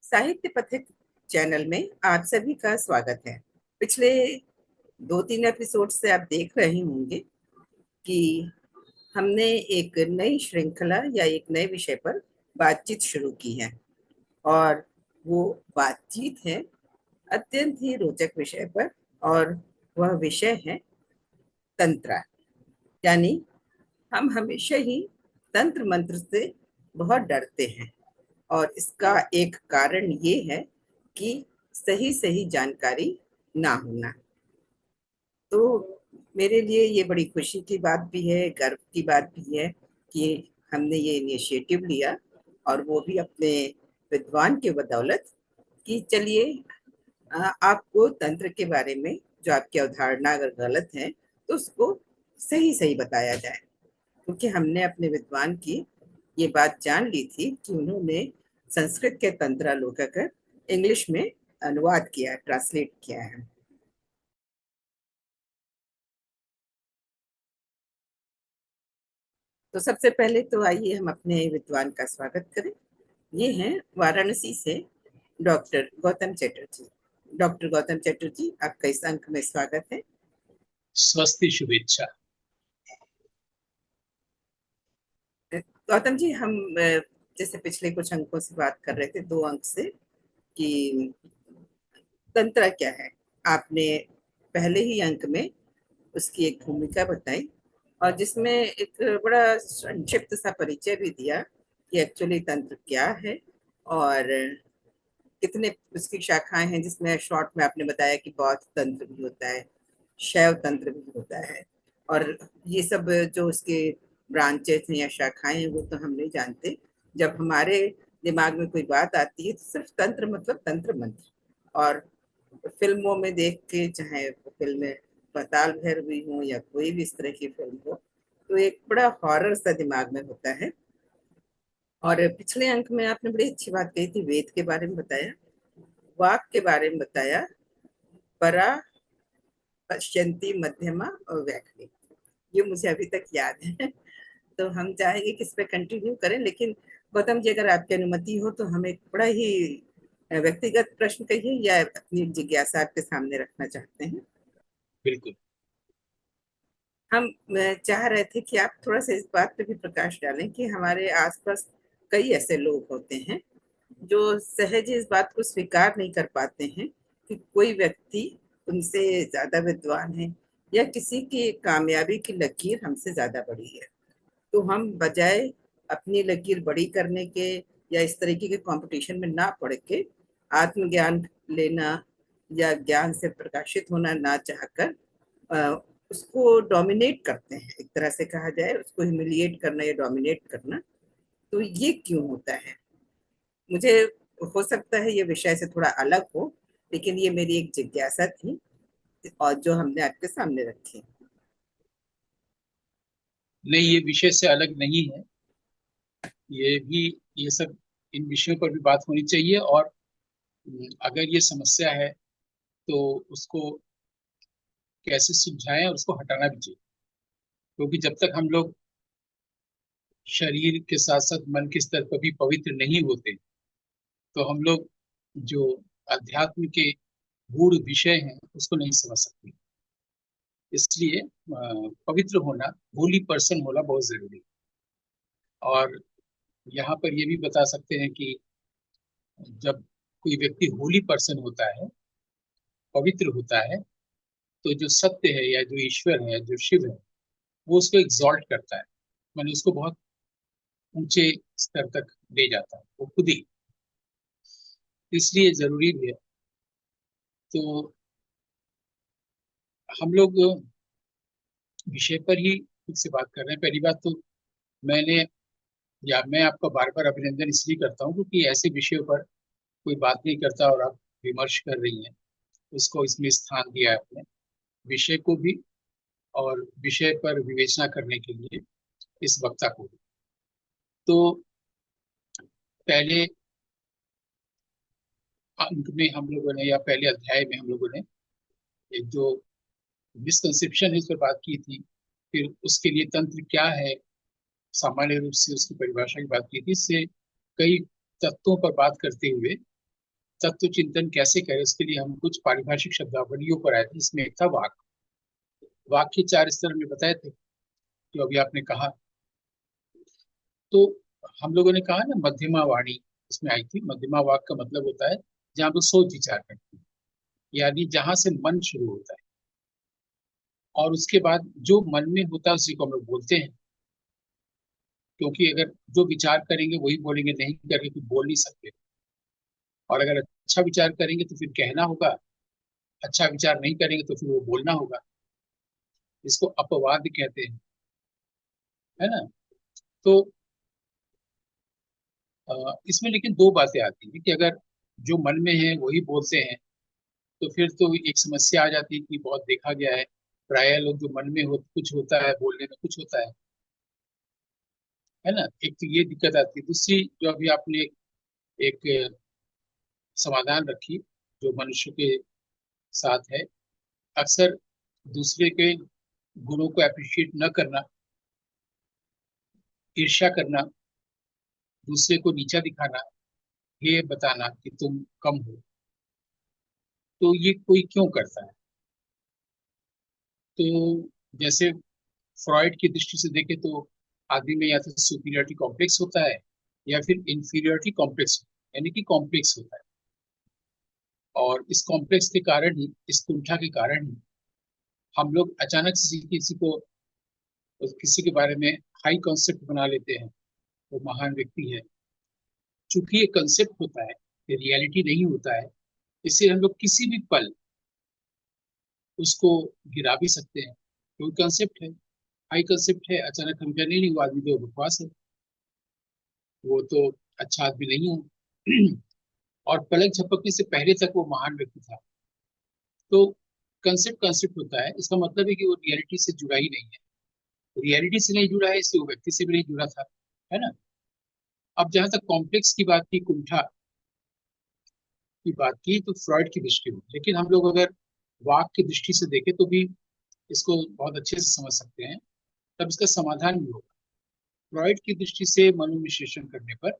साहित्य पथिक चैनल में आप सभी का स्वागत है। पिछले 2-3 एपिसोड से आप देख रहे होंगे कि हमने एक नई श्रृंखला या एक नए विषय पर बातचीत शुरू की है और वो बातचीत है अत्यंत ही रोचक विषय पर। और वह विषय है तंत्र। यानी हम हमेशा ही तंत्र मंत्र से बहुत डरते हैं और इसका एक कारण ये है कि सही सही जानकारी ना होना। तो मेरे लिए ये बड़ी खुशी की बात भी है, गर्व की बात भी है कि हमने ये इनिशिएटिव लिया और वो भी अपने विद्वान के बदौलत कि चलिए आपको तंत्र के बारे में जो आपकी अवधारणा अगर गलत है तो उसको सही सही बताया जाए। क्योंकि हमने अपने विद्वान की ये बात जान ली थी कि उन्होंने संस्कृत के तंत्रालोक कर इंग्लिश में अनुवाद किया, ट्रांसलेट किया है। तो सबसे पहले तो आइए हम अपने विद्वान का स्वागत करें। ये हैं वाराणसी से डॉक्टर गौतम चटर्जी। डॉक्टर गौतम चटर्जी, आपका इस अंक में स्वागत है। स्वस्ति, शुभेच्छा। गौतम जी, हम जैसे पिछले कुछ अंकों से बात कर रहे थे, 2 अंक से, कि तंत्र क्या है। आपने पहले ही अंक में उसकी एक भूमिका बताई और जिसमें एक बड़ा संक्षिप्त सा परिचय भी दिया कि एक्चुअली तंत्र क्या है और कितने उसकी शाखाएं हैं, जिसमें शॉर्ट में आपने बताया कि बौद्ध तंत्र भी होता है, शैव तंत्र भी होता है। और ये सब जो उसके ब्रांचेस हैं या शाखाएं हैं वो तो हम नहीं जानते। जब हमारे दिमाग में कोई बात आती है तो सिर्फ तंत्र मतलब तंत्र मंत्र। और फिल्मों में देख के, चाहे फिल्में पाताल भैरवी हो या कोई भी इस तरह की फिल्म हो, तो एक बड़ा हॉरर सा दिमाग में होता है। और पिछले अंक में आपने बड़ी अच्छी बात कही थी, वेद के बारे में बताया, वाक के बारे में बताया, परा, पश्यंती, मध्यमा और व्याखनी। ये मुझे अभी तक याद है। तो हम चाहेंगे कि इस पे कंटिन्यू करें, लेकिन गौतम जी अगर आपकी अनुमति हो तो हम एक बड़ा ही व्यक्तिगत प्रश्न कहिए या अपनी जिज्ञासा आपके सामने रखना चाहते हैं। बिल्कुल। हम चाह रहे थे कि आप थोड़ा सा इस बात पे भी प्रकाश डालें कि हमारे आसपास कई ऐसे लोग होते हैं जो सहज इस बात को स्वीकार नहीं कर पाते हैं कि कोई व्यक्ति उनसे ज्यादा विद्वान है या किसी की कामयाबी की लकीर हमसे ज्यादा बड़ी है। तो हम बजाय अपनी लकीर बड़ी करने के या इस तरीके के कंपटीशन में ना पड़ के आत्मज्ञान लेना या ज्ञान से प्रकाशित होना ना चाहकर उसको डोमिनेट करते हैं। एक तरह से कहा जाए, उसको ह्यूमिलिएट करना या डोमिनेट करना। तो ये क्यों होता है? मुझे हो सकता है ये विषय से थोड़ा अलग हो, लेकिन ये मेरी एक जिज्ञासा थी और जो हमने आपके सामने रखी। नहीं, ये विषय से अलग नहीं है। ये भी, ये सब, इन विषयों पर भी बात होनी चाहिए। और अगर ये समस्या है तो उसको कैसे सुलझाएं और उसको हटाना भी चाहिए। क्योंकि जब तक हम लोग शरीर के साथ साथ मन के स्तर पर भी पवित्र नहीं होते तो हम लोग जो अध्यात्म के गूढ़ विषय हैं उसको नहीं समझ सकते। इसलिए पवित्र होना, होली पर्सन होना बहुत जरूरी है। और यहाँ पर ये भी बता सकते हैं कि जब कोई व्यक्ति होली पर्सन होता है, पवित्र होता है, तो जो सत्य है या जो ईश्वर है, जो शिव है, वो उसको एग्जॉल्ट करता है, माने उसको बहुत ऊंचे स्तर तक ले जाता है वो खुद ही। इसलिए जरूरी भी है। तो हम लोग विषय पर ही खुद से बात कर रहे हैं। पहली बात तो मैंने, या मैं आपका बार बार अभिनंदन इसलिए करता हूँ क्योंकि ऐसे विषयों पर कोई बात नहीं करता और आप विमर्श कर रही हैं, उसको इसमें स्थान दिया है आपने, विषय को भी और विषय पर विवेचना करने के लिए इस वक्ता को भी। तो पहले अंक में हम लोगों ने, या पहले अध्याय में हम लोगों ने एक जो मिसकंसेप्शन है उस पर बात की थी। फिर उसके लिए तंत्र क्या है, सामान्य रूप से उसकी परिभाषा की बात की थी। इससे कई तत्वों पर बात करते हुए तत्व चिंतन कैसे करें, इसके लिए हम कुछ पारिभाषिक शब्दावलियों पर आए थे। इसमें एक था वाक। वाक के 4 स्तर हमने बताए थे, जो अभी आपने कहा। तो हम लोगों ने कहा ना, मध्यमा वाणी इसमें आई थी। मध्यमा वाक का मतलब होता है जहाँ पर सोच विचार करते हैं, यानी जहां से मन शुरू होता है और उसके बाद जो मन में होता है उसी को हम लोग बोलते हैं। क्योंकि अगर जो विचार करेंगे वही बोलेंगे, नहीं करके कुछ बोल नहीं सकते। और अगर अच्छा विचार करेंगे तो फिर कहना होगा, अच्छा विचार नहीं करेंगे तो फिर वो बोलना होगा। इसको अपवाद कहते हैं, है ना। तो इसमें लेकिन दो बातें आती हैं कि अगर जो मन में है वही बोलते हैं तो फिर तो एक समस्या आ जाती है कि बहुत देखा गया है, प्राय लोग जो मन में कुछ होता है बोलने में कुछ होता है ना। एक तो ये दिक्कत आती है। दूसरी जो अभी आपने एक समाधान रखी, जो मनुष्य के साथ है, अक्सर दूसरे के गुणों को अप्रिशिएट न करना, ईर्ष्या करना, दूसरे को नीचा दिखाना, ये बताना कि तुम कम हो, तो ये कोई क्यों करता है। तो जैसे फ्रॉइड की दृष्टि से देखें तो आदमी में या तो सुपीरियरिटी कॉम्प्लेक्स होता है या फिर इंफीरियरिटी कॉम्प्लेक्स, यानी कि कॉम्प्लेक्स होता है। और इस कॉम्प्लेक्स के कारण ही, इस कुंठा के कारण ही हम लोग अचानक से किसी के बारे में हाई कॉन्सेप्ट बना लेते हैं, वो महान व्यक्ति है। चूंकि ये कंसेप्ट होता है, ये रियलिटी नहीं होता है, इससे हम लोग किसी भी पल उसको गिरा भी सकते हैं। क्योंकि कंसेप्ट है, हाई कंसेप्ट है, अचानक हम कहने नहीं, वो आदमी तो बकवास है, वो तो अच्छा आदमी नहीं है। और पलक झपकने से पहले तक वो महान व्यक्ति था। तो कंसेप्ट कंसेप्ट होता है, इसका मतलब है कि वो रियलिटी से जुड़ा ही नहीं है। रियलिटी से नहीं जुड़ा है, इससे वो व्यक्ति से भी नहीं जुड़ा था, है ना। अब जहां तक कॉम्प्लेक्स की बात की, कुंठा की बात की, तो फ्रॉइड की दृष्टि में, लेकिन हम लोग अगर वाक की दृष्टि से देखें तो भी इसको बहुत अच्छे से समझ सकते हैं। तब इसका समाधान भी होगा। फ्रॉइड की दृष्टि से मनोविश्लेषण करने पर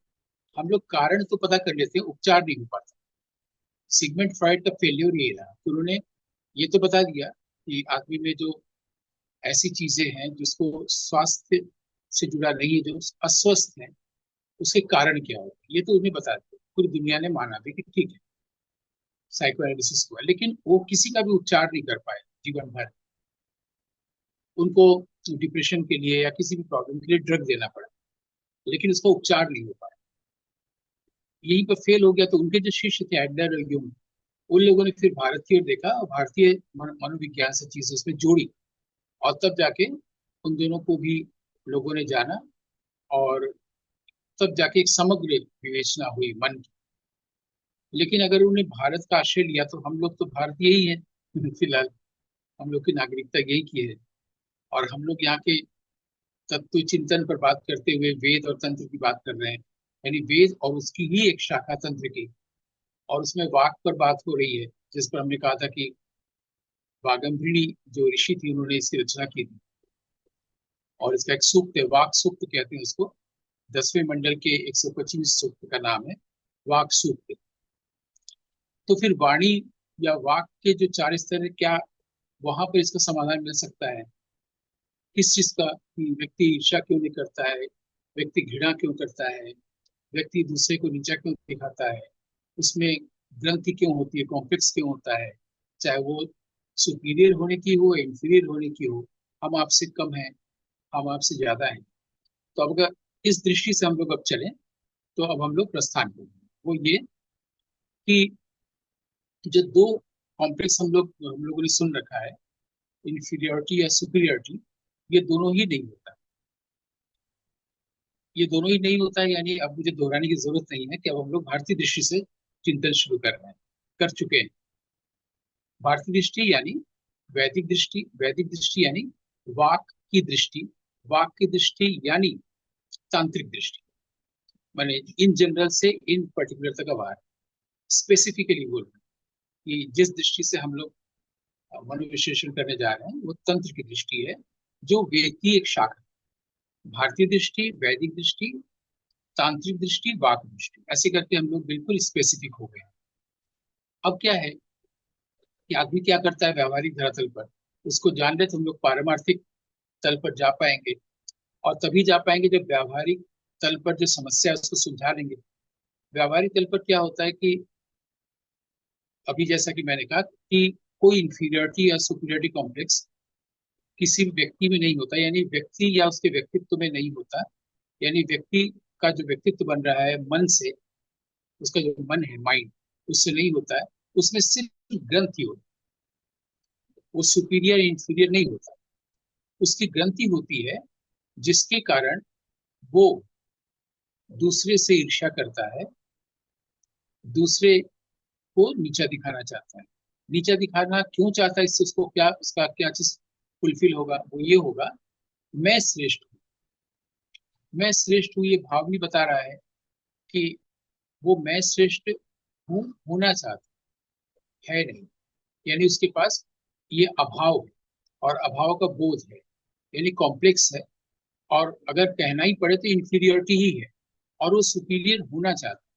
हम लोग कारण तो पता कर लेते हैं, उपचार नहीं हो पाता। सिगमंड फ्रॉइड का फेल्योर ये रहा कि उन्होंने ये तो बता दिया कि आदमी में जो ऐसी चीजें हैं जिसको स्वास्थ्य से जुड़ा नहीं है, जो अस्वस्थ है, उसके कारण क्या हो, ये तो उन्हें बता दिया। पूरी दुनिया ने माना भी कि ठीक है, साइको एनालिसिस हुआ, लेकिन वो किसी का भी उपचार नहीं कर पाए जीवन भर। उनको डिप्रेशन के लिए या किसी भी प्रॉब्लम के लिए ड्रग देना पड़ा, लेकिन उसका उपचार नहीं हो पाया। यहीं पर फेल हो गया। तो उनके जो शिष्य थे, एडलर और यूंग, उन लोगों ने फिर भारत की ओर देखा और भारतीय मनोविज्ञान से चीजें उसमें जोड़ी, और तब जाके उन दोनों को भी लोगों ने जाना। और तब जाके एक समग्र विवेचना हुई मन की। लेकिन अगर उन्हें भारत का आश्रय लिया तो हम लोग तो भारतीय ही हैं। फिलहाल हम लोग की नागरिकता यही की है। और हम लोग यहाँ के तत्व चिंतन पर बात करते हुए वेद और तंत्र की बात कर रहे हैं, यानी वेद और उसकी ही एक शाखा तंत्र की। और उसमें वाक पर बात हो रही है, जिस पर हमने कहा था कि वागंभीणी जो ऋषि थी, उन्होंने इसकी रचना की थी। और इसका एक सूक्त है, वाक सूक्त कहते हैं उसको। 10वें मंडल के 125 सूक्त का नाम है वाक सूक्त। तो फिर वाणी या वाक के जो 4 स्तर है, क्या वहां पर इसका समाधान मिल सकता है? किस चीज का, कि व्यक्ति ईर्ष्या क्यों नहीं करता है, व्यक्ति घृणा क्यों करता है, व्यक्ति दूसरे को नीचा क्यों दिखाता है, उसमें ग्रंथि क्यों होती है, कॉम्प्लेक्स क्यों होता है, चाहे वो सुपीरियर होने की हो, इंफीरियर होने की हो। हम आपसे कम हैं, हम आपसे ज्यादा हैं। तो अब अगर इस दृष्टि से हम लोग अब चलें, तो अब हम लोग प्रस्थान करेंगे। वो ये कि जो दो कॉम्प्लेक्स हम लोगों ने सुन रखा है, इंफीरियोरिटी या सुपीरियोरिटी, ये दोनों ही नहीं होता। ये दोनों ही नहीं होता है, यानी अब मुझे दोहराने की जरूरत नहीं है कि अब हम लोग भारतीय दृष्टि से चिंतन शुरू कर रहे हैं, कर चुके हैं। भारतीय दृष्टि यानी वैदिक दृष्टि, वैदिक दृष्टि यानी वाक की दृष्टि, वाक की दृष्टि यानी तांत्रिक दृष्टि। माने इन जनरल से इन पर्टिकुलर तक का बाहर, स्पेसिफिकली बोल रहे हैं कि जिस दृष्टि से हम लोग मनोविश्लेषण करने जा रहे हैं वो तंत्र की दृष्टि है, जो वेद की एक शाखा है। भारतीय दृष्टि, वैदिक दृष्टि, तांत्रिक दृष्टि, वाक दृष्टि, ऐसे करके हम लोग बिल्कुल स्पेसिफिक हो गए हैं। अब क्या है कि आदमी क्या करता है व्यवहारिक धरातल पर, उसको जान रहे तो हम लोग पारमार्थिक तल पर जा पाएंगे, और तभी जा पाएंगे जब व्यवहारिक तल पर जो समस्या है उसको सुलझा लेंगे। व्यवहारिक तल पर क्या होता है कि अभी जैसा कि मैंने कहा कि कोई इंफीरियरिटी या सुपीरियरिटी कॉम्प्लेक्स किसी भी व्यक्ति में नहीं होता, यानी व्यक्ति या उसके व्यक्तित्व में नहीं होता। यानी व्यक्ति का जो व्यक्तित्व बन रहा है मन से, उसका जो मन है माइंड, उससे नहीं होता है। उसमें सिर्फ ग्रंथि होती है, वो सुपीरियर इंफीरियर नहीं होता। उसकी ग्रंथि होती है जिसके कारण वो दूसरे से ईर्ष्या करता है, दूसरे को नीचा दिखाना चाहता है। नीचा दिखाना क्यों चाहता है, इससे उसको क्या, उसका क्या चीज फुलफिल होगा, वो ये होगा मैं श्रेष्ठ हूँ। मैं श्रेष्ठ हूँ ये भाव नहीं बता रहा है कि वो मैं श्रेष्ठ हूँ होना चाहता है, नहीं। यानी उसके पास ये अभाव है और अभाव का बोध है, यानी कॉम्प्लेक्स है। और अगर कहना ही पड़े तो इंफीरियोरिटी ही है, और वो सुपीरियर होना चाहता है।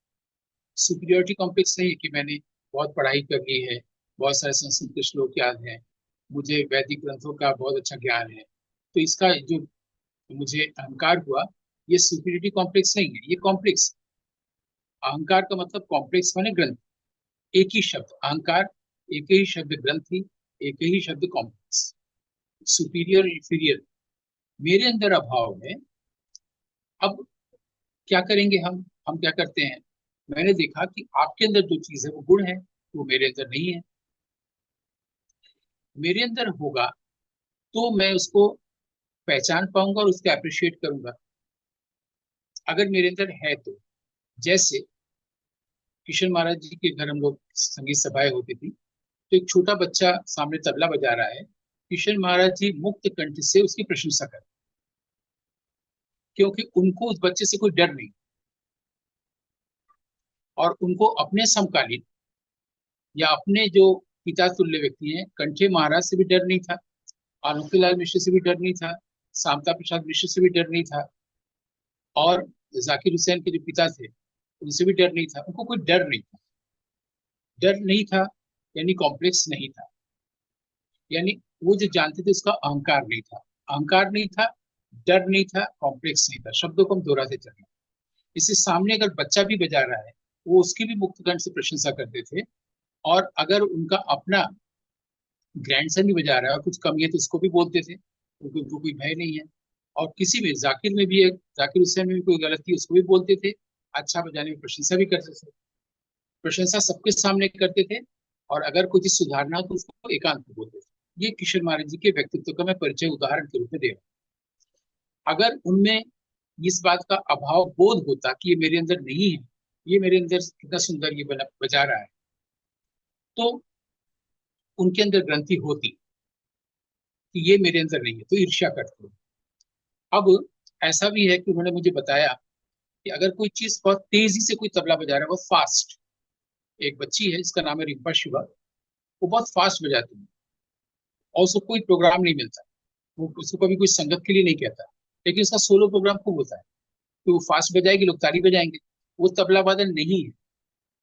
सुपीरियोरिटी कॉम्प्लेक्स नहीं है कि मैंने बहुत पढ़ाई कर ली है, बहुत सारे संस्कृत के श्लोक याद हैं, मुझे वैदिक ग्रंथों का बहुत अच्छा ज्ञान है, तो इसका जो मुझे अहंकार हुआ, ये सुपीरियोरिटी कॉम्प्लेक्स नहीं है, ये कॉम्प्लेक्स। अहंकार का मतलब कॉम्प्लेक्स माने ग्रंथ, एक ही शब्द अहंकार, एक ही शब्द ग्रंथि, एक ही शब्द कॉम्प्लेक्स। सुपीरियर इंफीरियर मेरे अंदर अभाव है। अब क्या करेंगे हम क्या करते हैं, मैंने देखा कि आपके अंदर जो चीज है वो गुण है, वो मेरे अंदर नहीं है। मेरे अंदर होगा तो मैं उसको पहचान पाऊंगा और उसको अप्रिशिएट करूंगा। अगर मेरे अंदर है तो, जैसे किशन महाराज जी के घर हम लोग संगीत सभाएं होती थी, तो एक छोटा बच्चा सामने तबला बजा रहा है, किशन महाराज जी मुक्त कंठ से उसकी प्रशंसा कर, क्योंकि उनको उस बच्चे से कोई डर नहीं, और उनको अपने समकालीन या अपने जो पिता तुल्य व्यक्ति हैं कंठे महाराज से भी डर नहीं था, आनंदलाल मिश्र से भी डर नहीं था, शांता प्रसाद मिश्र से भी डर नहीं था, और जाकिर हुसैन के जो पिता थे उनसे भी डर नहीं था। उनको कोई डर नहीं था। डर नहीं था यानी कॉम्प्लेक्स नहीं था, यानी वो जो जानते थे उसका अहंकार नहीं था। अहंकार नहीं था, डर नहीं था, कॉम्प्लेक्स नहीं था। शब्दों को हम दोहराते चले। इसे सामने अगर बच्चा भी बजा रहा है, वो उसकी भी मुक्त कंठ से प्रशंसा करते थे। और अगर उनका अपना ग्रैंडसन भी बजा रहा है और कुछ कमी है तो उसको भी बोलते थे, क्योंकि उनको कोई भय नहीं है। और किसी में जाकिर में भी है, जाकिर हुसैन में भी कोई गलती है उसको भी बोलते थे, अच्छा बजाने में प्रशंसा भी करते थे। प्रशंसा सबके सामने करते थे, और अगर कोई चीज सुधारना हो तो उसको एकांत में बोलते थे। ये किशोर महाराज जी के व्यक्तित्व का मैं परिचय उदाहरण के रूप में दे रहा हूँ। अगर उनमें इस बात का अभाव बोध होता कि ये मेरे अंदर नहीं है, ये मेरे अंदर कितना सुंदर ये बजा रहा है, तो उनके अंदर ग्रंथि होती कि ये मेरे अंदर नहीं है, तो ईर्ष्या करते हो। अब ऐसा भी है कि उन्होंने मुझे बताया कि अगर कोई चीज बहुत तेजी से कोई तबला बजा रहा है, बहुत फास्ट, एक बच्ची है जिसका नाम है रिंपा शिवा, वो बहुत फास्ट बजाती है और उसको कोई प्रोग्राम नहीं मिलता, वो उसको कभी कोई संगत के लिए नहीं कहता, लेकिन उसका सोलो प्रोग्राम खूब होता है, तो वो फास्ट बजाएगी, लोग ताली बजाएंगे। वो तबला वादन नहीं है।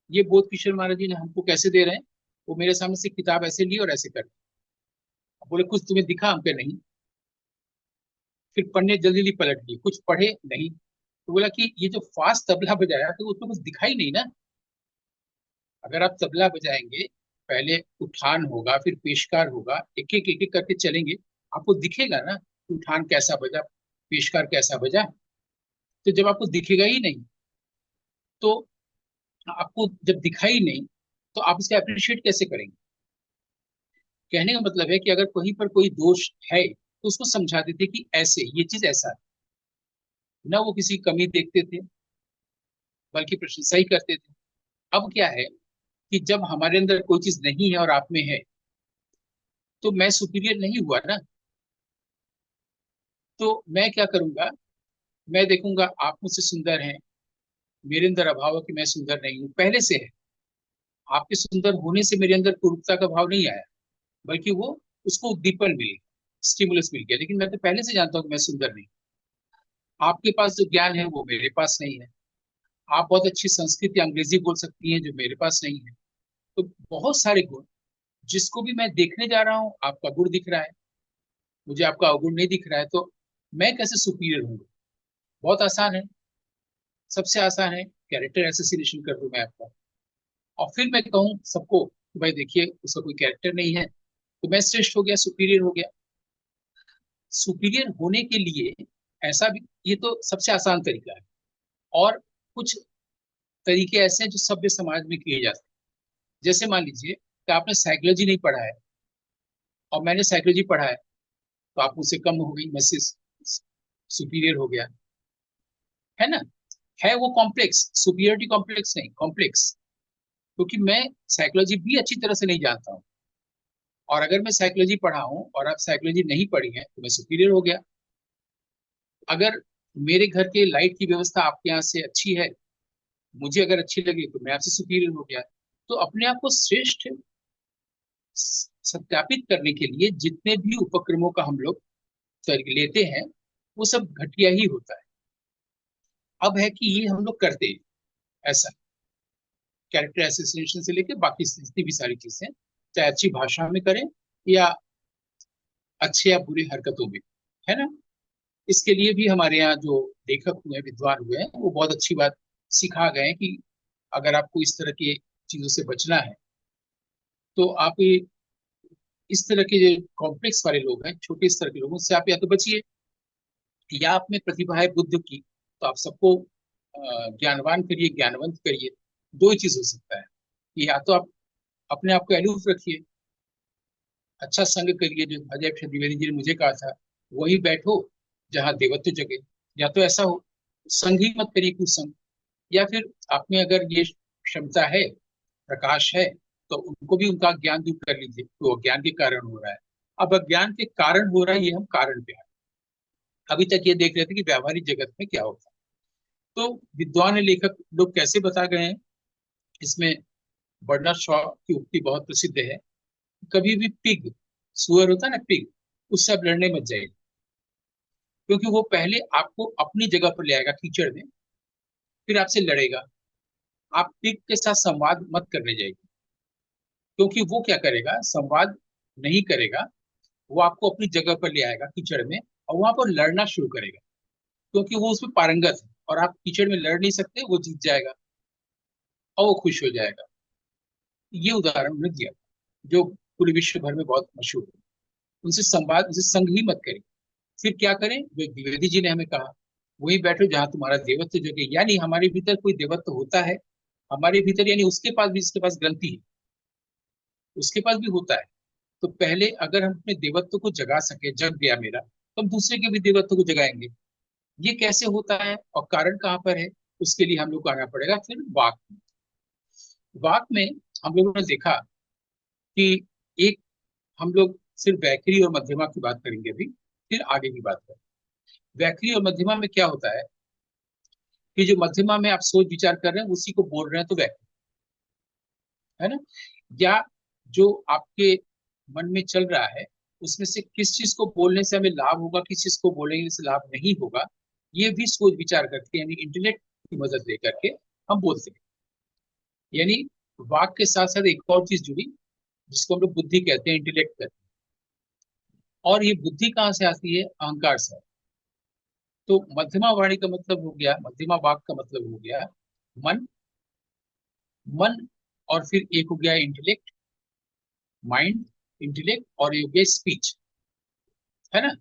ये बोध किशोर महाराज जी ने हमको कैसे दे रहे हैं, वो मेरे सामने से किताब ऐसे ली और ऐसे कर बोले कुछ तुम्हें दिखा, हम पे नहीं। फिर पढ़ने जल्दी जल्दी पलट लिए, कुछ पढ़े नहीं, तो बोला कि ये जो फास्ट तबला बजाया तो उसमें कुछ दिखाई नहीं ना। अगर आप तबला बजाएंगे, पहले उठान होगा, फिर पेशकार होगा, एक एक करके चलेंगे, आपको दिखेगा ना कि उठान कैसा बजा, पेशकार कैसा बजा। तो जब आपको दिखेगा ही नहीं, तो आपको जब दिखाई नहीं, तो आप इसका अप्रिशिएट कैसे करेंगे। कहने का मतलब है कि अगर कहीं पर कोई दोष है तो उसको समझा देते कि ऐसे ये चीज ऐसा है, ना वो किसी कमी देखते थे, बल्कि प्रशंसा ही करते थे। अब क्या है कि जब हमारे अंदर कोई चीज नहीं है और आप में है, तो मैं सुपीरियर नहीं हुआ ना। तो मैं क्या करूंगा, मैं देखूंगा आप मुझसे सुंदर हैं, मेरे अंदर अभाव है कि मैं सुंदर नहीं हूँ, पहले से है। आपके सुंदर होने से मेरे अंदर कुरूपता का भाव नहीं आया, बल्कि वो उसको उद्दीपन मिली, स्टिमुलस मिल गया, लेकिन मैं तो पहले से जानता हूँ कि मैं सुंदर नहीं। आपके पास जो ज्ञान है वो मेरे पास नहीं है। आप बहुत अच्छी संस्कृत या अंग्रेजी बोल सकती हैं जो मेरे पास नहीं है। तो बहुत सारे गुण, जिसको भी मैं देखने जा रहा हूँ आपका गुण दिख रहा है, मुझे आपका अवगुण नहीं दिख रहा है, तो मैं कैसे सुपीरियर हूँ? बहुत आसान है, सबसे आसान है, कैरेक्टर एसोसिएशन कर दूं मैं आपका, और फिर मैं कहूँ सबको कि भाई देखिए उसका कोई कैरेक्टर नहीं है, तो मैं श्रेष्ठ हो गया, सुपीरियर हो गया। सुपीरियर होने के लिए ऐसा भी, ये तो सबसे आसान तरीका है, और कुछ तरीके ऐसे हैं जो सभ्य समाज में किए जाते हैं। जैसे मान लीजिए कि आपने साइकोलॉजी नहीं पढ़ा है और मैंने साइकोलॉजी पढ़ा है, तो आप मुझसे कम हो गई, मैं सुपीरियर हो गया, है ना? है वो कॉम्प्लेक्स, सुपीरियरिटी कॉम्प्लेक्स नहीं, कॉम्प्लेक्स, क्योंकि मैं साइकोलॉजी भी अच्छी तरह से नहीं जानता हूँ, और अगर मैं साइकोलॉजी पढ़ा हूँ और आप साइकोलॉजी नहीं पढ़ी है तो मैं सुपीरियर हो गया। अगर मेरे घर के लाइट की व्यवस्था आपके यहाँ से अच्छी है, मुझे अगर अच्छी लगी, तो मैं आपसे सुपीरियर हो गया। तो अपने आप को श्रेष्ठ सत्यापित करने के लिए जितने भी उपक्रमों का हम लोग लेते हैं, वो सब घटिया ही होता है। अब है कि ये हम लोग करते हैं ऐसा, कैरेक्टर एसोसिएशन से लेके बाकी जितनी भी सारी चीजें, चाहे अच्छी भाषा में करें या अच्छे या बुरे हरकतों में, है ना? इसके लिए भी हमारे यहाँ जो लेखक हुए हैं, विद्वान हुए हैं, वो बहुत अच्छी बात सिखा गए हैं कि अगर आपको इस तरह की चीजों से बचना है, तो आप इस तरह के जो कॉम्प्लेक्स वाले लोग हैं, छोटे स्तर के लोगों से आप या तो बचिए, या आप में प्रतिभा है बुद्ध की, तो आप सबको ज्ञानवान करिए, ज्ञानवंत करिए। दो ही चीज हो सकता है, कि या तो आप अपने आप को अलूफ रखिए, अच्छा संग करिए, जो अजय द्विवेदी जी ने मुझे कहा था, वही बैठो जहाँ देवत्व जगे। या तो ऐसा हो, संग ही मत करिए कुसंग। या फिर आप में अगर ये क्षमता है, प्रकाश है, तो उनको भी उनका ज्ञान दूर कर लीजिए, तो अज्ञान के कारण हो रहा है। अब अज्ञान के कारण हो रहा है, ये हम कारण पे आए। अभी तक ये देख रहे थे कि व्यावहारिक जगत में क्या होता है। तो विद्वान लेखक लोग कैसे बता गए हैं, इसमें बर्नार्ड शॉ की उक्ति बहुत प्रसिद्ध है, कभी भी पिग, सुअर होता है ना पिग, उससे आप लड़ने मत जाइए, क्योंकि वो पहले आपको अपनी जगह पर ले आएगा कीचड़ में, फिर आपसे लड़ेगा। आप पिग के साथ संवाद मत करने जाइए, क्योंकि वो क्या करेगा, संवाद नहीं करेगा, वो आपको अपनी जगह पर ले आएगा कीचड़ में, और वहां पर लड़ना शुरू करेगा, क्योंकि वो उसमें पारंगत है, और आप कीचड़ में लड़ नहीं सकते, वो जीत जाएगा और वो खुश हो जाएगा। ये उदाहरण उन्होंने दिया, जो पूरे विश्व भर में बहुत मशहूर है। उनसे संवाद, उनसे संग ही मत करें। फिर क्या करें, जो द्विवेदी जी ने हमें कहा, वही बैठो जहां तुम्हारा देवत्व जगे। यानी हमारे भीतर कोई देवत्व होता है, हमारे भीतर, यानी उसके पास भी, जिसके पास ग्रंथि है उसके पास भी होता है। तो पहले अगर हम अपने देवत्व को जगा सके, जग गया मेरा, तो हम दूसरे के भी देवत्व को जगाएंगे। ये कैसे होता है और कारण कहाँ पर है, उसके लिए हम लोग को आना पड़ेगा फिर वाक में। वाक में हम लोगों ने देखा कि एक, हम लोग सिर्फ वैखरी और मध्यमा की बात करेंगे अभी, फिर आगे की बात करेंगे। वैखरी और मध्यमा में क्या होता है, कि जो मध्यमा में आप सोच विचार कर रहे हैं उसी को बोल रहे हैं, तो वैखरी, है ना? या जो आपके मन में चल रहा है, उसमें से किस चीज को बोलने से हमें लाभ होगा, किस चीज को बोलने से लाभ नहीं होगा, ये भी सोच विचार करके, यानी इंटेलेक्ट की मदद लेकर के हम बोलते हैं। यानी वाक के साथ साथ एक और चीज जुड़ी, जिसको हम लोग बुद्धि कहते हैं, इंटेलेक्ट कहते हैं। और ये बुद्धि कहाँ से आती है, अहंकार से। तो मध्यमा वाणी का मतलब हो गया, मध्यमा वाक का मतलब हो गया मन, मन, और फिर एक हो गया इंटेलेक्ट, माइंड, इंटेलेक्ट, और ये हो गया स्पीच, है ना?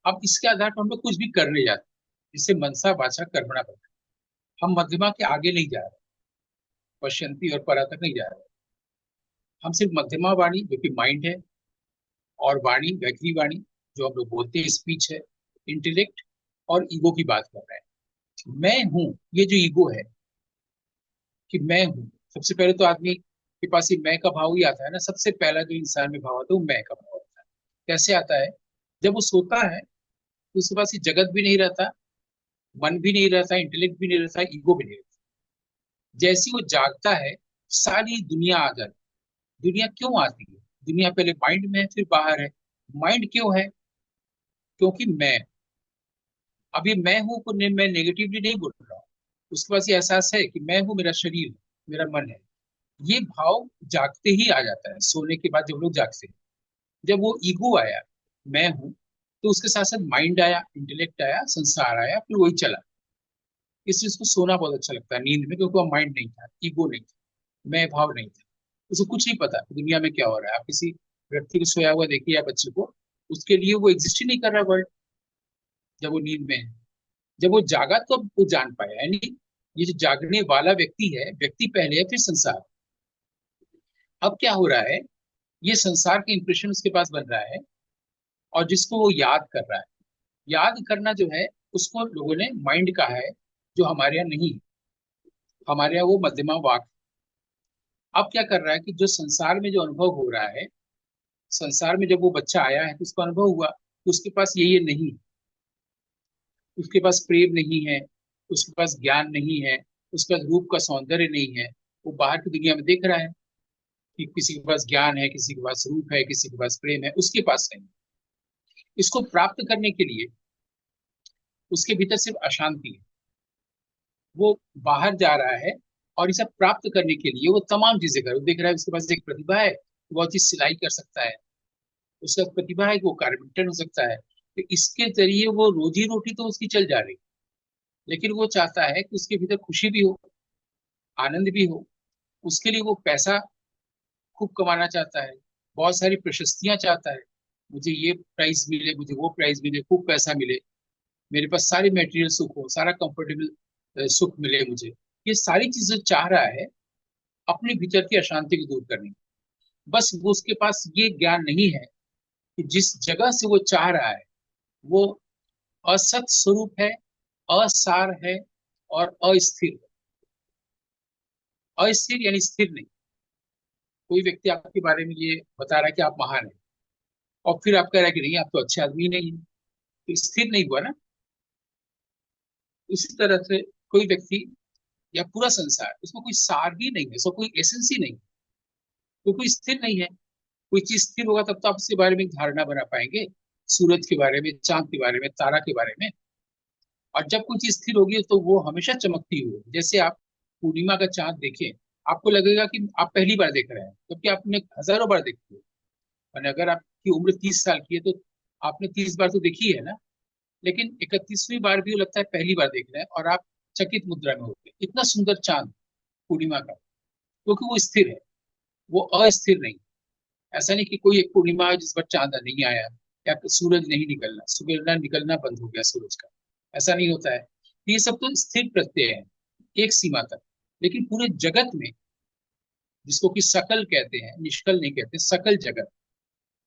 अब इसके आधार पर हम लोग कुछ भी करने जाते हैं, जिससे मनसा वाचा कर्मणा बनता है। हम मध्यमा के आगे नहीं जा रहे, पश्यंती और परा तक नहीं जा रहे, हम सिर्फ मध्यमा वाणी जो कि माइंड है, और वाणी वैखरी वाणी जो हम लोग बोलते हैं स्पीच है, इंटेलेक्ट और ईगो की बात कर रहे हैं। मैं हूं, ये जो ईगो है कि मैं हूं, सबसे पहले तो आदमी के पास ये मैं का भाव ही आता है ना, सबसे पहला जो इंसान में भाव आता है वो मैं का भाव आता है। कैसे आता है, जब वो सोता है तो उसके पास ये जगत भी नहीं रहता, मन भी नहीं रहता, इंटेलेक्ट भी नहीं रहता, ईगो भी नहीं रहता। जैसे ही वो जागता है, सारी दुनिया आ जाती है। दुनिया क्यों आती है, दुनिया पहले माइंड में है, फिर बाहर है। माइंड क्यों है, क्योंकि मैं, अभी मैं हूं को मैं नेगेटिवली नहीं बोल रहा हूँ, उसके पास ये एहसास है कि मैं हूँ, मेरा शरीर है, मेरा मन है, ये भाव जागते ही आ जाता है, सोने के बाद जब लोग जागते हैं। जब वो ईगो आया, मैं हूं, तो उसके साथ साथ माइंड आया, इंटेलेक्ट आया, संसार आया, फिर वही चला। इस चीज को सोना बहुत अच्छा लगता है नींद में, क्योंकि वो माइंड नहीं था, ईगो नहीं था, मैं भाव नहीं था। उसको कुछ नहीं पता कि दुनिया में क्या हो रहा है। आप किसी व्यक्ति को सोया हुआ देखिए या बच्चे को, उसके लिए वो एग्जिस्ट ही नहीं कर रहा वर्ल्ड, जब वो नींद में है। जब वो जागा तो अब वो जान पाया, यानी ये जो जागने वाला व्यक्ति है, व्यक्ति पहले है फिर संसार। अब क्या हो रहा है, ये संसार का इंप्रेशन उसके पास बन रहा है, और जिसको वो याद कर रहा है। याद करना जो है, उसको लोगों ने माइंड कहा है, जो हमारे यहाँ नहीं। हमारे यहाँ वो मध्यमा वाक। अब क्या कर रहा है कि जो संसार में जो अनुभव हो रहा है, संसार में जब वो बच्चा आया है तो उसको अनुभव हुआ, उसके पास ये नहीं, उसके पास प्रेम नहीं है, उसके पास ज्ञान नहीं है, उसके पास रूप का सौंदर्य नहीं है। वो बाहर की दुनिया में देख रहा है कि किसी के पास ज्ञान है, किसी के पास रूप है, किसी के पास प्रेम है, उसके पास नहीं। इसको प्राप्त करने के लिए उसके भीतर सिर्फ अशांति है। वो बाहर जा रहा है, और इसे प्राप्त करने के लिए वो तमाम चीजें कर, वो देख रहा है उसके पास एक प्रतिभा है, वो अच्छी सिलाई कर सकता है, उसका प्रतिभा है कि वो कारपेंटर हो सकता है। तो इसके जरिए वो रोजी रोटी तो उसकी चल जा रही, लेकिन वो चाहता है कि उसके भीतर खुशी भी हो, आनंद भी हो। उसके लिए वो पैसा खूब कमाना चाहता है, बहुत सारी प्रशस्तियां चाहता है। मुझे ये प्राइज मिले, मुझे वो प्राइज मिले, खूब पैसा मिले, मेरे पास सारे मेटेरियल सुख हो, सारा कंफर्टेबल सुख मिले मुझे। ये सारी चीजें चाह रहा है अपने भीतर की अशांति को दूर करने। बस वो उसके पास ये ज्ञान नहीं है कि जिस जगह से वो चाह रहा है वो असत स्वरूप है, असार है, और अस्थिर है। अस्थिर यानी स्थिर नहीं। कोई व्यक्ति आपके बारे में ये बता रहा है कि आप महान हैं, और फिर आप कह रहे हैं कि नहीं, आप तो अच्छे आदमी नहीं है, तो स्थिर नहीं हुआ ना। उसी तरह से कोई व्यक्ति या पूरा संसार, उसमें कोई सार ही नहीं है, उसका कोई एसेंस ही नहीं है, तो कोई स्थिर नहीं है। कोई चीज स्थिर होगा तब तो आप उसके बारे में एक धारणा बना पाएंगे, सूरज के बारे में, चांद के बारे में, तारा के बारे में। और जब कोई चीज स्थिर होगी तो वो हमेशा चमकती हुई, जैसे आप पूर्णिमा का चांद देखें, आपको लगेगा कि आप पहली बार देख रहे हैं, जबकि आपने हजारों बार देखी है। और अगर आपकी उम्र 30 साल की है तो आपने 30 बार तो देखी है ना, लेकिन 31वीं बार भी वो लगता है पहली बार देख रहे हैं, और आप चकित मुद्रा में होते हैं। इतना सुंदर चांद पूर्णिमा का, क्योंकि वो स्थिर है, वो अस्थिर नहीं। ऐसा नहीं कि कोई एक पूर्णिमा है जिस पर चांद नहीं आया, या सूरज नहीं निकलना, सूर्य निकलना बंद हो गया सूरज का, ऐसा नहीं होता है। ये सब तो स्थिर प्रत्यय है एक सीमा तक। लेकिन पूरे जगत में, जिसको कि सकल कहते हैं, निष्कल नहीं कहते, सकल जगत,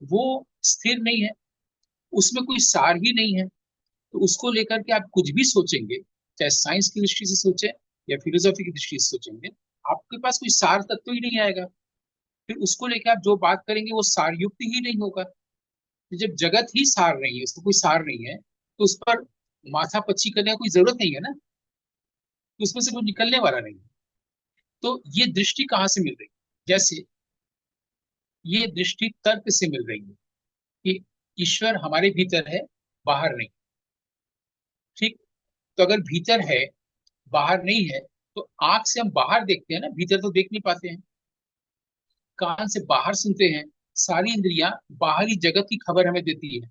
वो स्थिर नहीं है, उसमें कोई सार ही नहीं है। तो उसको लेकर के आप कुछ भी सोचेंगे, चाहे साइंस की दृष्टि से सोचें या फिलोसॉफी की दृष्टि से सोचेंगे, आपके पास कोई सार तत्व ही नहीं आएगा। फिर उसको लेकर आप जो बात करेंगे वो सारयुक्त ही नहीं होगा। तो जब जगत ही सार नहीं है, उसको कोई सार नहीं है, तो उस पर माथा पच्ची करने का कोई जरूरत नहीं है ना, तो उसमें से कुछ निकलने वाला नहीं है। तो ये दृष्टि कहाँ से मिल रही है? जैसे ये दृष्टि तर्क से मिल रही है कि ईश्वर हमारे भीतर है, बाहर नहीं। ठीक। तो अगर भीतर है, बाहर नहीं है, तो आंख से हम बाहर देखते हैं ना, भीतर तो देख नहीं पाते हैं। कान से बाहर सुनते हैं। सारी इंद्रियां बाहरी जगत की खबर हमें देती है,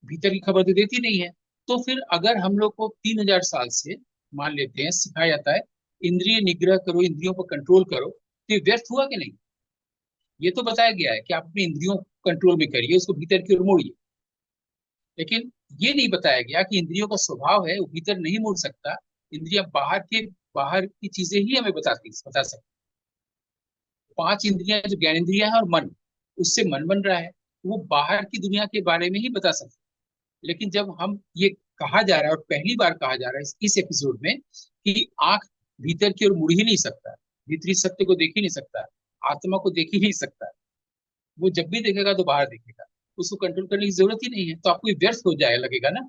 भीतर की खबर तो देती नहीं है। तो फिर अगर हम लोग को 3000 साल से, मान लेते हैं, सिखाया जाता है इंद्रिय निग्रह करो, इंद्रियों पर कंट्रोल करो, तो ये व्यर्थ हुआ कि नहीं? ये तो बताया गया है कि आप अपनी इंद्रियों को कंट्रोल में करिए, उसको भीतर की ओर मोड़िए। लेकिन ये नहीं बताया गया कि इंद्रियों का स्वभाव है वो भीतर नहीं मुड़ सकता। इंद्रियां बाहर की चीजें ही हमें बता सकती। 5 इंद्रियां जो ज्ञानेंद्रियां हैं और मन, उससे मन बन रहा है, वो बाहर की दुनिया के बारे में ही बता सकते। लेकिन जब हम ये कहा जा रहा है, और पहली बार कहा जा रहा है इस एपिसोड में, कि आंख भीतर की ओर मुड़ ही नहीं सकता, भीतरी सत्य को देख ही नहीं सकता, आत्मा को देख ही नहीं सकता, वो जब भी देखेगा तो बाहर देखेगा, उसको कंट्रोल करने की जरूरत ही नहीं है। तो आपको ये व्यर्थ हो जाए लगेगा ना,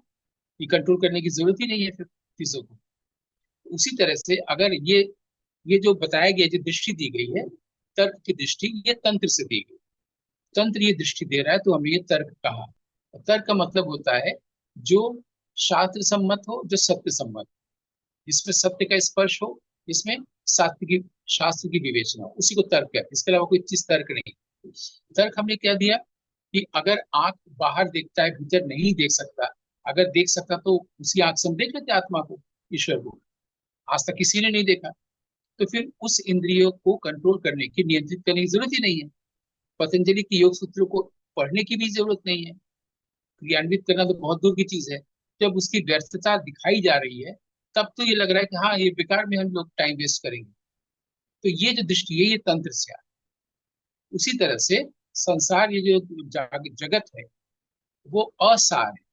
कि कंट्रोल करने की जरूरत ही नहीं है फिर चीजों को। उसी तरह से अगर ये जो बताया गया, जो दृष्टि दी गई है, तर्क की दृष्टि, ये तंत्र से दी गई। तंत्र ये दृष्टि दे रहा है, तो हमने ये तर्क कहा। तर्क का मतलब होता है जो शास्त्र सम्मत हो, जो सत्य सम्मत, जिसमें सत्य का स्पर्श हो, इसमें शास्त्र की विवेचना, उसी को तर्क है, इसके अलावा कोई चीज तर्क नहीं। तर्क हमने क्या दिया कि अगर आंख बाहर देखता है, भीतर नहीं देख सकता, अगर देख सकता तो उसी आंख से हम देख लेते आत्मा को, ईश्वर को। आज तक किसी ने नहीं देखा, तो फिर उस इंद्रियों को कंट्रोल करने की, नियंत्रित करने की जरूरत ही नहीं है। पतंजलि की योग सूत्रों को पढ़ने की भी जरूरत नहीं है। क्रियान्वित करना तो बहुत दूर की चीज है। जब उसकी व्यर्थता दिखाई जा रही है, तब तो ये लग रहा है कि हाँ, ये बेकार में हम लोग टाइम वेस्ट करेंगे। तो ये जो दृष्टि है, ये तंत्र से आ। उसी तरह से संसार, ये जो जगत है, वो असार है,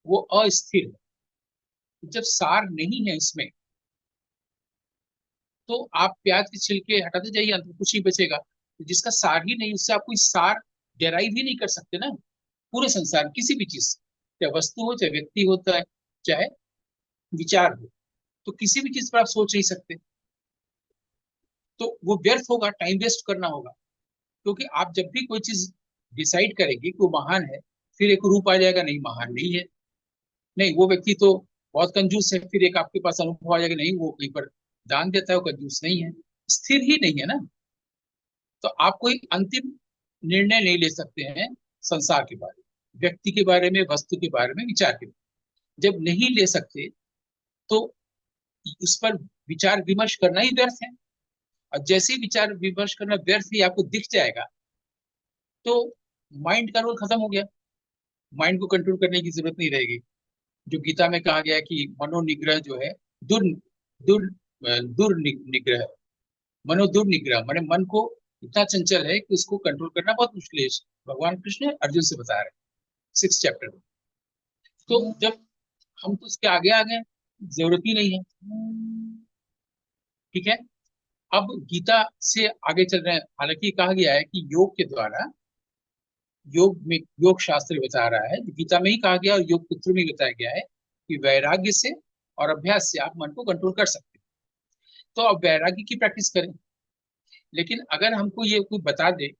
वो अस्थिर है। जब सार नहीं है इसमें, तो आप प्याज के छिलके हटाते जाइए, अंत में कुछ नहीं बचेगा। तो जिसका सार ही नहीं, उससे आप कोई सार डेराइव ही नहीं कर सकते ना। पूरे संसार किसी भी चीज, चाहे वस्तु हो, चाहे व्यक्ति होता है, चाहे विचार हो, तो किसी भी चीज पर आप सोच नहीं सकते। तो वो व्यर्थ होगा, टाइम वेस्ट करना होगा। क्योंकि आप जब भी कोई चीज डिसाइड करेंगे कि वो महान है, फिर एक रूप आ जाएगा, नहीं महान नहीं है, नहीं वो व्यक्ति तो बहुत कंजूस है, फिर एक आपके पास अनुभव आ जाएगा, नहीं वो कहीं पर दान देता है, वो कंजूस नहीं है। स्थिर ही नहीं है ना। तो आप कोई अंतिम निर्णय नहीं ले सकते हैं संसार के बारे में, व्यक्ति के बारे में, वस्तु के बारे में, विचार के बारे में। जब नहीं ले सकते, तो उस पर विचार विमर्श करना ही व्यर्थ है। और जैसे ही विचार विमर्श करना व्यर्थ ही आपको दिख जाएगा, तो माइंड का रोल खत्म हो गया। माइंड को कंट्रोल करने की जरूरत नहीं रहेगी। जो गीता में कहा गया है कि मनोनिग्रह जो है, दुर दुर दुर्निग्रह, मनो दुर्निग्रह, माने मन को इतना चंचल है कि उसको कंट्रोल करना बहुत मुश्किल है। भगवान कृष्ण अर्जुन से बता रहे हैं 6 चैप्टर में। तो जब हम तो उसके आगे आ गए, जरूरत ही नहीं है। ठीक है। अब गीता से आगे चल रहे हैं। हालांकि कहा गया है कि योग के द्वारा, योग में, योग शास्त्र बता रहा है, गीता में ही कहा गया और योग सूत्र में बताया गया है कि वैराग्य से और अभ्यास से आप मन को कंट्रोल कर सकते हैं। तो अब वैराग्य की प्रैक्टिस करें। लेकिन अगर हमको ये कोई बता दे,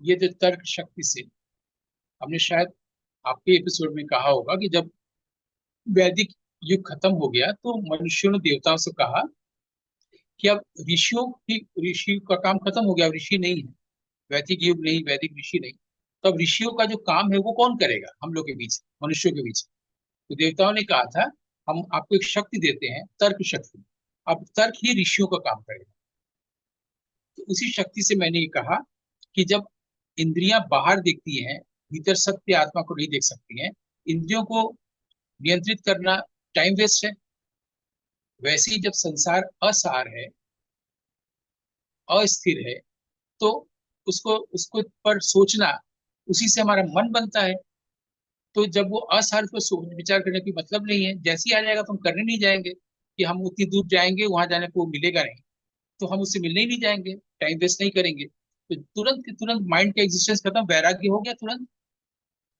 ये जो तर्क शक्ति से, हमने शायद आपके एपिसोड में कहा होगा कि जब वैदिक युग खत्म हो गया, तो मनुष्यों ने देवताओं से कहा कि अब ऋषि का काम खत्म हो गया, अब ऋषि नहीं है, वैदिक युग नहीं, वैदिक ऋषि नहीं। तो अब ऋषियों का जो काम है वो कौन करेगा हम लोग के बीच, मनुष्यों के बीच। तो देवताओं ने कहा था, हम आपको एक शक्ति देते हैं, तर्क शक्ति। अब तर्क ही ऋषियों का काम करेगा। तो उसी शक्ति से मैंने ये कहा कि जब इंद्रियां बाहर देखती हैं, भीतर सत्य आत्मा को नहीं देख सकती हैं, इंद्रियों को नियंत्रित करना टाइम वेस्ट है। वैसे ही जब संसार असार है, अस्थिर है, तो उसको उसको पर सोचना, उसी से हमारा मन बनता है। तो जब वो असार पर सोच विचार करने की मतलब नहीं है, जैसे ही आ जाएगा तो हम करने नहीं जाएंगे कि हम उतनी दूर जाएंगे, वहां जाने को वो मिलेगा नहीं, तो हम उससे मिलने ही नहीं जाएंगे, टाइम वेस्ट नहीं करेंगे। तो तुरंत के तुरंत माइंड का एग्जिस्टेंस खत्म, वैराग्य हो गया तुरंत,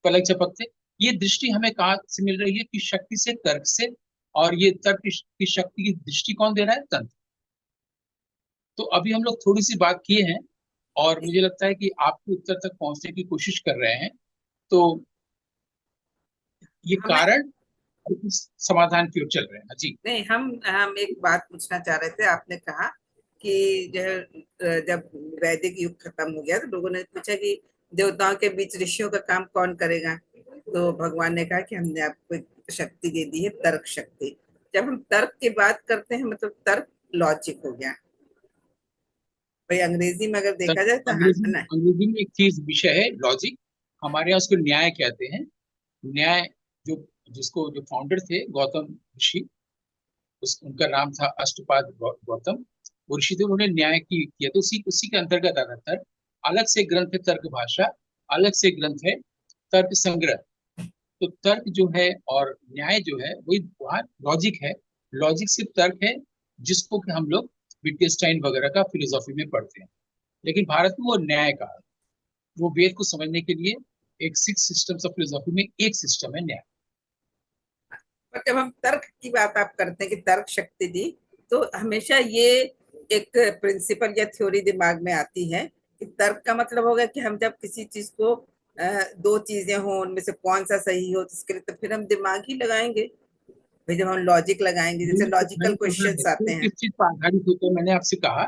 पलक झपकते। ये दृष्टि हमें कहाँ से मिल रही है? कि शक्ति से, तर्क से। और ये तर्क की शक्ति की दृष्टि कौन दे रहा है? तंत्र। तो अभी हम लोग थोड़ी सी बात किए हैं, और मुझे लगता है कि आपके उत्तर तक पहुंचने की कोशिश कर रहे हैं। तो ये हमें कारण और इस समाधान की ओर चल रहे हैं जी। नहीं, हम एक बात पूछना चाह रहे थे। आपने कहा कि जो है, जब वैदिक युग खत्म हो गया तो लोगों ने पूछा कि देवताओं के बीच ऋषियों का काम कौन करेगा। तो भगवान ने कहा कि हमने आपको एक शक्ति दे दी है, तर्क शक्ति। जब हम तर्क की बात करते हैं, मतलब तर्क लॉजिक हो गया भाई। अंग्रेजी में अगर सर, देखा जाए तो हाँ ना। अंग्रेजी में एक चीज विषय है, लॉजिक। हमारे यहाँ उसको न्याय कहते हैं। न्याय, जो जिसको जो फाउंडर थे गौतम ऋषि, उनका नाम था अष्टपाद गौतम। वो ऋषि थे, उन्होंने न्याय की किया, तो उसी उसी के अंतर्गत आता तर्क। अलग से ग्रंथ है तर्क भाषा, अलग से ग्रंथ है तर्क संग्रह। तो तर्क जो है और न्याय जो है, वही वहाँ लॉजिक है। लॉजिक सिर्फ तर्क है, जिसको कि हम लोग विटगेस्टाइन वगैरह का फिलोसॉफी में पढ़ते हैं। लेकिन भारत में वो न्याय का है। वो वेद को समझने के लिए एक 6 सिस्टम्स ऑफ फिलोसॉफी में एक सिस्टम है न्याय। पर जब हम तर्क की बात आप करते हैं कि तर्क शक्ति दी, तो हमेशा ये एक प्रिंसिपल या थ्योरी दिमाग में आती है कि तर्क का मतलब होगा कि हम जब किसी चीज को, दो चीजें हों, उनमें से कौन सा सही हो, इसके लिए तो फिर हम दिमाग ही लगाएंगे। भाई जब हम लॉजिक लगाएंगे, जैसे मैंने लॉजिकल कहा है क्वेश्चंस आते तो हैं। किस चीज पर आधारित होता है, मैंने आपसे कहा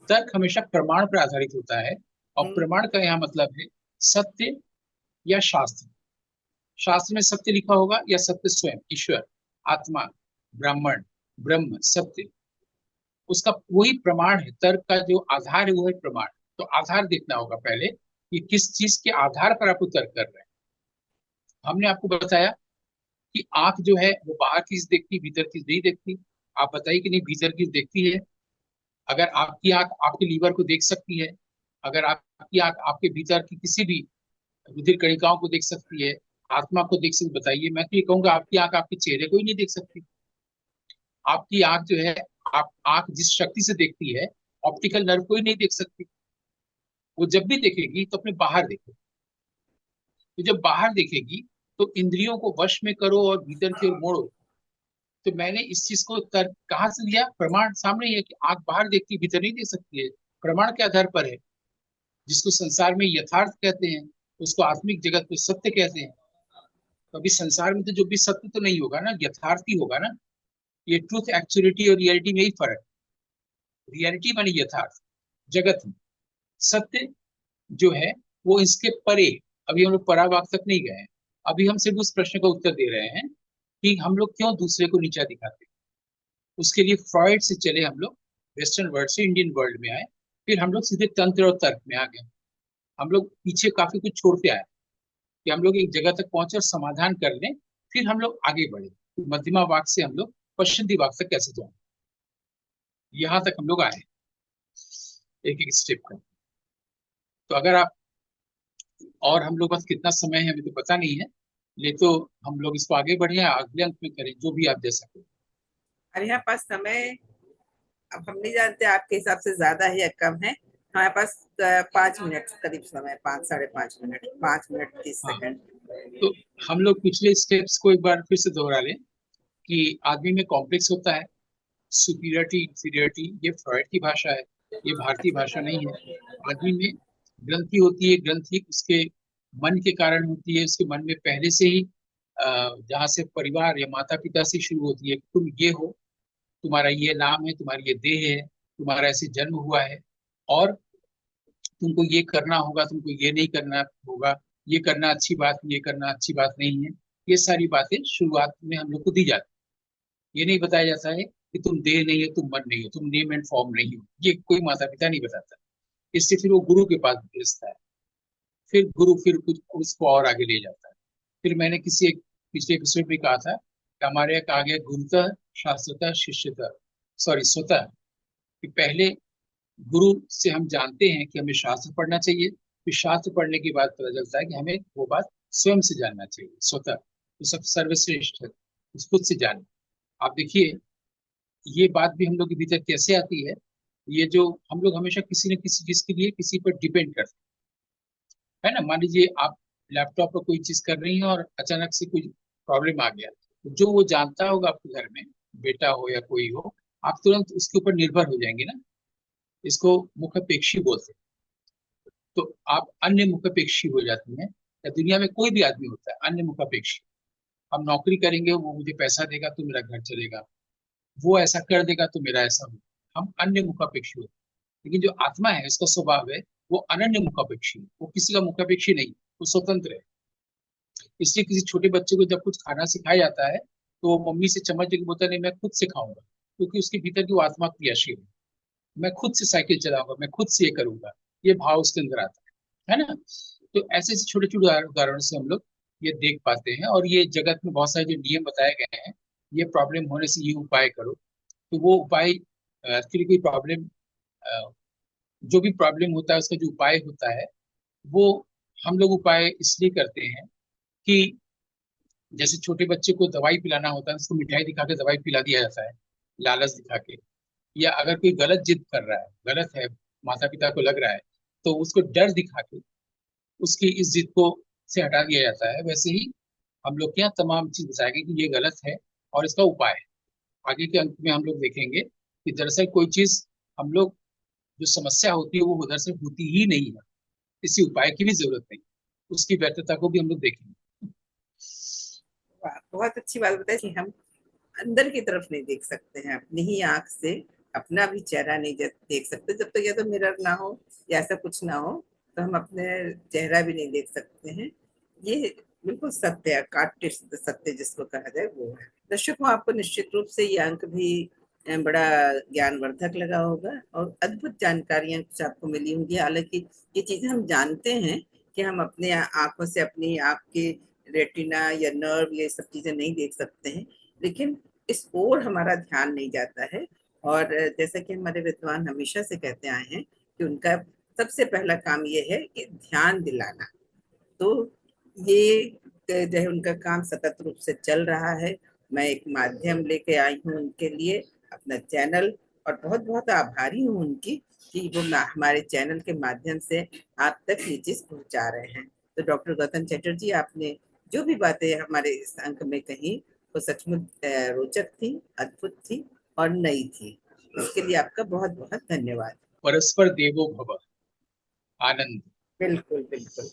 तर्क हमेशा प्रमाण पर आधारित होता है। और हम्म। प्रमाण का यहाँ मतलब है सत्य या शास्त्र। शास्त्र में सत्य लिखा होगा या सत्य स्वयं, ईश्वर, आत्मा, ब्राह्मण, ब्रह्म, सत्य, उसका वही प्रमाण है। तर्क का जो आधार है वो है प्रमाण। तो आधार देखना होगा पहले कि किस चीज के आधार पर आप तर्क कर रहे हैं। हमने आपको बताया कि आंख जो है वो बाहर की चीज देखती, भीतर की नहीं देखती। आप बताइए कि नहीं भीतर की देखती है। अगर आपकी आंख आपके लीवर को देख सकती है, अगर आपकी आंख आपके भीतर की किसी भी रुधिर कणिकाओं को देख सकती है, आत्मा को देख सकती, बताइए। मैं तो ये कहूंगा आपकी आंख आपके चेहरे को ही नहीं देख सकती। आपकी आंख जो है, आप आंख जिस शक्ति से देखती है, ऑप्टिकल नर्व को ही नहीं देख सकती। वो जब भी देखेगी तो अपने बाहर देखेगी। तो जब बाहर देखेगी तो इंद्रियों को वश में करो और भीतर की ओर मोड़ो। तो मैंने इस चीज को तर्क कहाँ से दिया? प्रमाण सामने ही है कि आंख बाहर देखती है, भीतर नहीं देख सकती है। प्रमाण के आधार पर है। जिसको संसार में यथार्थ कहते हैं, उसको आत्मिक जगत को सत्य कहते हैं। तो अभी संसार में तो जो भी सत्य तो नहीं होगा ना, यथार्थ ही होगा ना। ये ट्रूथ, एक्चुअलिटी और रियलिटी में ही फर्क। रियलिटी मानी यथार्थ, जगत में। सत्य जो है वो इसके परे। अभी हम लोग परावाक तक नहीं गए हैं। अभी हम सिर्फ उस प्रश्न का उत्तर दे रहे हैं कि हम लोग क्यों दूसरे को नीचा दिखाते हैं। उसके लिए फ्रॉइड से चले हम लोग, वेस्टर्न वर्ल्ड से इंडियन वर्ल्ड में आए, फिर हम लोग सीधे तंत्र और तर्क में आ गए। हम लोग पीछे काफी कुछ छोड़ते आए कि हम लोग एक जगह तक पहुंचे और समाधान कर लें, फिर हम लोग आगे बढ़े। मध्यमा वाक से हम लोग पश्चिमी वाक तक कैसे जाए, यहाँ तक हम लोग आए एक एक स्टेप कर। तो अगर आप, और हम लोग बस कितना समय है अभी तो पता नहीं है, ले तो हम लोग इसको आगे बढ़े, अगले अंक में करें जो भी आप दे सके। अरे यहाँ पास समय, अब हम नहीं जानते आपके हिसाब से ज्यादा है या कम है। हमारे पास 5 मिनट करीब समय, 5 साढ़े 5 मिनट, 5 मिनट 30 सेकंड। तो हम लोग पिछले स्टेप्स को एक बार फिर से दोहरा लें कि आदमी में कॉम्प्लेक्स होता है, सुपीरियरिटी इंफीरियरिटी, ये फ्रॉइड की भाषा है, ये भारतीय भाषा नहीं है। आदमी में ग्रंथि होती है, ग्रंथि उसके मन के कारण होती है। उसके मन में पहले से ही जहाँ से परिवार या माता पिता से शुरू होती है, तुम ये हो, तुम्हारा ये नाम है, तुम्हारी ये देह है, तुम्हारा ऐसे जन्म हुआ है, और तुमको ये करना होगा, तुमको ये नहीं करना होगा, ये करना अच्छी बात, ये करना अच्छी बात नहीं है। ये सारी बातें शुरुआत में हम लोग को दी जाती है। ये नहीं बताया जाता है कि तुम देह नहीं हो, तुम मन नहीं हो, तुम नेम एंड फॉर्म नहीं हो। ये कोई माता पिता नहीं बताता। इससे फिर वो गुरु के पास भेजता है। फिर गुरु फिर कुछ उसको और आगे ले जाता है। फिर मैंने किसी एक पिछले एपिसोड में कहा था कि हमारे यहाँ कहा गया गुरुतः शास्त्रतः शिष्यतः, सॉरी स्वतः, कि पहले गुरु से हम जानते हैं कि हमें शास्त्र पढ़ना चाहिए, फिर शास्त्र पढ़ने के बाद पता चलता है कि हमें वो बात स्वयं से जानना चाहिए, स्वतः। तो सब सर्वश्रेष्ठ है, उस खुद से जाने। आप देखिए ये बात भी हम लोग के भीतर कैसे आती है। ये जो हम लोग हमेशा किसी न किसी चीज के लिए किसी पर डिपेंड करते हैं, है ना। मान लीजिए आप लैपटॉप पर कोई चीज कर रही हैं और अचानक से कोई प्रॉब्लम आ गया, तो जो वो जानता होगा आपके घर में, बेटा हो या कोई हो, आप तुरंत उसके ऊपर निर्भर हो जाएंगे ना। इसको मुखापेक्षी बोलते हैं। तो आप अन्य मुखापेक्षी हो जाती हैं, या दुनिया में कोई भी आदमी होता है अन्य मुखापेक्षी। हम नौकरी करेंगे, वो मुझे पैसा देगा तो मेरा घर चलेगा, वो ऐसा कर देगा तो मेरा ऐसा होगा। हम अन्य मुखापेक्षी होते हैं। लेकिन जो आत्मा है, उसका स्वभाव है वो अनन्य मुखापेक्षी है। वो किसी का मुखापेक्षी नहीं, वो स्वतंत्र है। इसलिए किसी छोटे बच्चे को जब कुछ खाना सिखाया जाता है तो वो मम्मी से चम्मच लेके बोलता है नहीं मैं खुद से खाऊंगा, क्योंकि उसके भीतर की वो आत्मा क्रियाशील है। मैं खुद से साइकिल चलाऊंगा, मैं खुद से ये करूंगा, ये भाव उसके अंदर आता है ना। तो ऐसे ऐसे छोटे छोटे उदाहरण से हम लोग ये देख पाते हैं। और ये जगत में बहुत सारे जो नियम बताए गए हैं, ये प्रॉब्लम होने से ये उपाय करो, तो वो उपाय एक्चुअली कोई प्रॉब्लम, जो भी प्रॉब्लम होता है उसका जो उपाय होता है, वो हम लोग उपाय इसलिए करते हैं कि जैसे छोटे बच्चे को दवाई पिलाना होता है, उसको मिठाई दिखा के दवाई पिला दिया जाता है, लालच दिखा के। या अगर कोई गलत जिद कर रहा है, गलत है, माता पिता को लग रहा है, तो उसको डर दिखा के उसकी इस जिद को से हटा दिया जाता है। वैसे ही हम लोग के यहाँ तमाम चीज बताया गया कि ये गलत है और इसका उपाय है। आगे के अंक में हम लोग देखेंगे कि दरअसल कोई चीज हम लोग, जो समस्या होती है वो उधर से होती ही नहीं है, इसी उपाय की भी जरूरत नहीं। उसकी व्यर्थता को भी हम लोग देखेंगे। वाह, बहुत अच्छी बात बताई कि हम अंदर की तरफ नहीं देख सकते हैं, अपनी ही आंख से अपना भी चेहरा नहीं देख सकते जब तक या तो मिरर ना हो या ऐसा कुछ ना हो, तो हम अपने चेहरा भी नहीं देख सकते हैं। ये बिल्कुल सत्य है, काट्य सत्य जिसको कहा जाए वो है। दर्शकों, आपको निश्चित रूप से ये अंक भी बड़ा ज्ञानवर्धक लगा होगा और अद्भुत जानकारियां कुछ आपको मिली होंगी। हालांकि ये चीजें हम जानते हैं कि हम अपने आंखों से अपनी आंख के रेटिना या नर्व ये सब चीजें नहीं देख सकते हैं, लेकिन इस ओर हमारा ध्यान नहीं जाता है। और जैसा कि हमारे विद्वान हमेशा से कहते आए हैं कि उनका सबसे पहला काम ये है कि ध्यान दिलाना। तो ये जो है उनका काम सतत रूप से चल रहा है। मैं एक माध्यम लेके आई हूँ उनके लिए, अपना चैनल, और बहुत बहुत आभारी हूँ उनकी कि वो हमारे चैनल के माध्यम से आप तक ये चीज पहुंचा रहे हैं। तो डॉक्टर गौतम चटर्जी, आपने जो भी बातें हमारे इस अंक में कही वो सचमुच रोचक थी, अद्भुत थी और नई थी। इसके लिए आपका बहुत बहुत धन्यवाद। परस्पर देवो भव। आनंद। बिल्कुल बिल्कुल।